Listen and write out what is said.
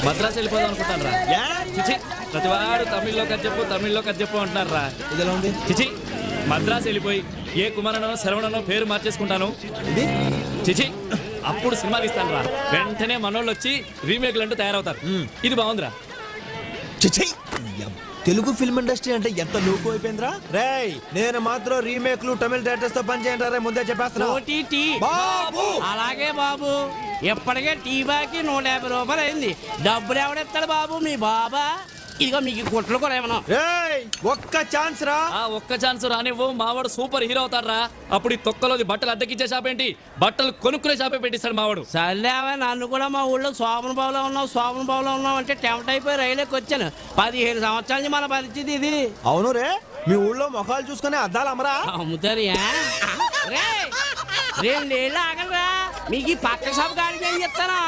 మద్రాసు వెళ్ళిపోదాం అనుకుంటాను రా. చిచి, ప్రతివాడు తమిళ్లో కథ చెప్పు అంటున్నారు రా. ఇదిలా ఉంది. చిచి, మద్రాసు వెళ్ళిపోయి ఏ కుమారనో శరవణనో పేరు మార్చేసుకుంటాను. ఇది చిచి, అప్పుడు సినిమా తీస్తాను రా. వెంటనే మనోళ్ళు వచ్చి రీమేక్లు అంటూ తయారవుతారు. ఇది బాగుందిరా. చిచి, తెలుగు ఫిల్మ్ ఇండస్ట్రీ అంటే ఎంత లోకు అయిపోయిందిరా. రేయ్, నేను మాత్రం రీమేక్లు తమిళ డైరెక్టర్స్ తో పనిచేయండి రే. ముందే చెప్పేస్తున్నా. బాబు, అలాగే బాబు. ఎప్పటికే టీ బాకి 150 రూపాయలు అయింది. డబ్బులు ఎవడెత్తాడు బాబు? మీ బాబా? ఇదిగో మీకు కుట్లు కూడా ఏమన్నా. రేయ్, ఒక్క ఛాన్స్ రా. ఆ ఒక్క ఛాన్స్ రానివ్వు, మావాడు సూపర్ హీరో అవుతారా. అప్పుడు ఈ తొక్కలోది బట్టలు అద్దెకిచ్చే షాప్ ఏంటి, బట్టలు కొనుక్కునే షాపే పెట్టిస్తాడు మావాడు. సర్లేవా, నన్ను కూడా మా ఊళ్ళో శోభన బాబులో ఉన్నావు అంటే టెంప్ట్ అయిపోయి రైలుకి వచ్చాను. 15 సంవత్సరాల నుంచి మన పరిస్థితి ఇది. అవును రే, మీ ఊళ్ళో మొఖాలు చూసుకునే అద్దాలు అమరా అమ్ముతారు. 2 ఏళ్ళు ఆగలరా, మీకు ఈ పక్క షాప్ గాడికి ఏం చెప్తానా?